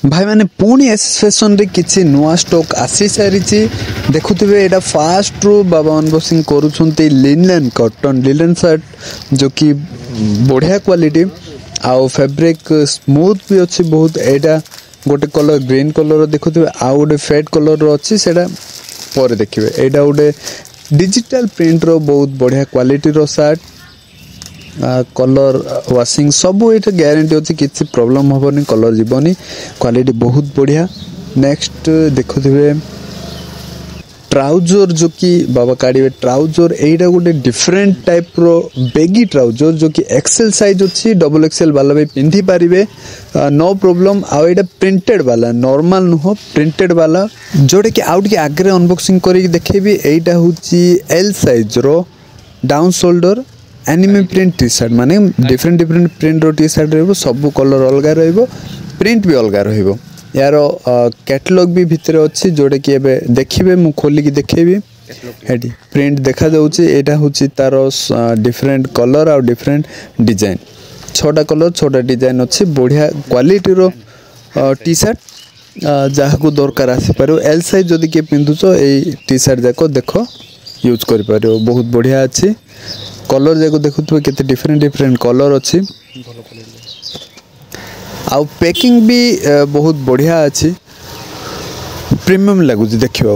भाई मैंने पुणी एस फैशन रे किसी नुआ स्टॉक आसी सारी देखुवे एटा फास्ट रू बाबा अनबॉक्सिंग करुछंती लिनन कॉटन लिनन शर्ट जो कि बढ़िया क्वालिटी आउ फैब्रिक स्मूथ भी अच्छी बहुत एटा गोटे कलर ग्रीन कलर देखुवे आउ गोटे फेड कलर अच्छी सेटा पर देखिए एटा गोटे डिजिटल प्रिंट रो बहुत बढ़िया क्वालिटी रो शर्ट कलर वाशिंग सब ये ग्यारंटी अच्छी किसी प्रॉब्लम हेनी कलर जीवनी क्वालिटी बहुत बढ़िया। नेक्स्ट देखुवे ट्राउजर जो कि बाबा काढ़े ट्राउजर यहीटा गोटे डिफरेंट टाइप रो बेगी ट्राउजर जो कि एक्सेल साइज अच्छी डबल एक्सेल वाला भी पिंधि पारे नो प्रॉब्लम आउ प्रिंटेड वाला नॉर्मल नुह प्रिंटेड वाला जोटा कि आउ टे आगे अनबॉक्सिंग करके देखेबी यहीटा हूँ एल साइज रो down shoulder anime print T shirt माने डिफरेंट डिफरेंट प्रिंट रो टी शर्ट रहबो सब कलर अलग रहबो प्रिंट भी अलग रहबो यार कैटलॉग भी भितर अच्छी जोटा कि एबे देखिबे मु खोली की देखेबी हेडी प्रिंट देखा जाउची एटा होची तार डिफरेंट कलर और डिफरेंट डिजाइन छोटा कलर छोटा डिजाइन अच्छी बढ़िया क्वालिटी रो टी शर्ट जहाँ को दरकार आसी पारो एल साइज जदि के पिंधुचो ए टी शर्ट जाको देखो यूज कर पारो बहुत बढ़िया अच्छी कलर जाको देखुथु केते डिफरेंट डिफरेंट कलर अच्छी आउ पैकिंग भी बहुत बढ़िया अच्छी प्रीमियम लगुच देखिबा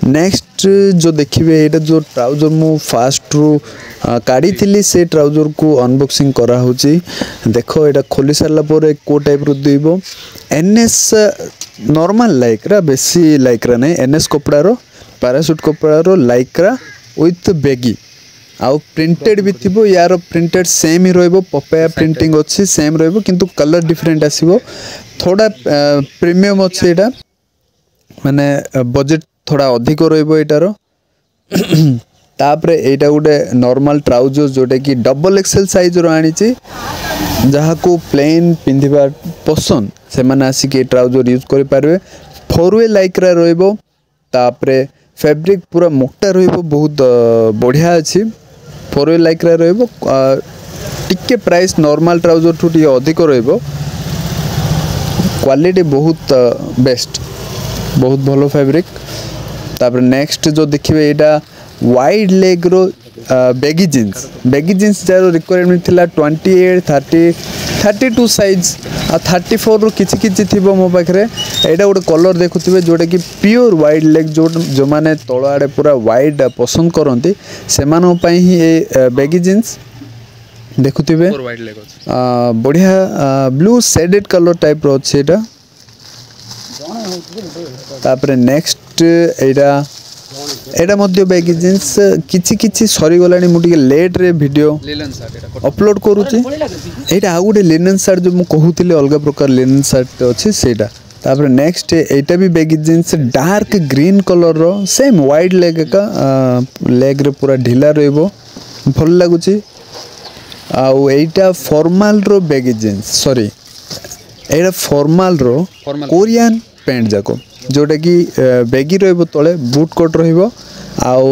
नेक्स्ट जो देखिए ये जो ट्राउजर मु फास्ट रू काढ़ी थी से ट्राउजर को अनबॉक्सिंग करा होची देखो ये खोली सारा पर को टाइप रू दीबो एनएस नॉर्मल लाइक्रा बेसी लाइक्रा नहीं एनएस कपड़ार पैरासूट कपड़ार लाइक्रा विथ बेगी आउ प्रिंटेड भी थी यार प्रिंटेड सेम ही रहिबो पपाया प्रिंटिंग अच्छी सेम रहिबो किंतु कलर डिफरेंट आसीबो थोड़ा प्रीमियम अच्छे एटा माने बजेट थोड़ा अधिक रहिबो एटार तापरे एटा गोटे नॉर्मल ट्राउजर जोटे कि डबल एक्सेल साइज रो आनी जहाँ को प्लेन पिंधिबा पसंद से माने आसिक ट्राउजर यूज करि पारबे फोर वे लाइक्रा रहिबो तापरे फैब्रिक पूरा मोटा रहिबो बहुत बढ़िया अछि फोर वे लाइक्रा रहिबो टिके प्राइस नॉर्मल ट्राउजर ठू टिके अधिक रहिबो क्वालिटी बहुत बेस्ट बहुत भलो फैब्रिक तापर नेक्स्ट जो देखिए यहाँ वाइड लेग रो बेगी जीन्स जार रिक्वायरमेंट थिला 28 30 32 साइज आ 34 रो किछि किछि थिबो मो पाखरे एटा गोटे कलर देखुथिबे जोटा कि प्योर वाइड लेग जो माने तळ आडे पूरा वाइड पसंद करंती सेमानो पई ही ए बेगी जीन्स देखुथिबे बढ़िया ब्लू शेडेड कलर टाइप रो अछि एटा तापरे नेक्स्ट एटा मध्य बैगी जीन्स किछि किछि सरी गलानी मु टिके लेट रे वीडियो अपलोड करूची एटा आ गुटे लिनन शर्ट जो मु कहूतिले अलग प्रकार लिनन शर्ट अछि सेटा तापरे नेक्स्ट एटा भी baggy jeans dark green colour रो सेम वाइड लेग का लेग रे पूरा ढिला रहबो भल लागुची आउ एटा फॉर्मल रो बैगी जीन्स सॉरी एटा फॉर्मल रो कोरियन पैंट जाको जोटा कि बेगी रहिबो तळे बूट कोट रहिबो आउ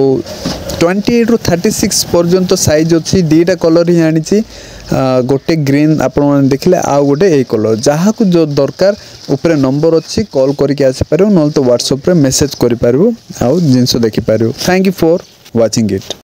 28 रो 36 पर्यंत साइज अछि दीटा कलर ही आनिछि गोटे ग्रीन आपण देखले आउ गोटे ए कलर जहाँ को जो दरकार ऊपर नंबर अछि कॉल करके आसी पारो न तो व्हाट्सएप रे मेसेज करि पारबो आउ जिंस देखि पारबो thank you for watching it.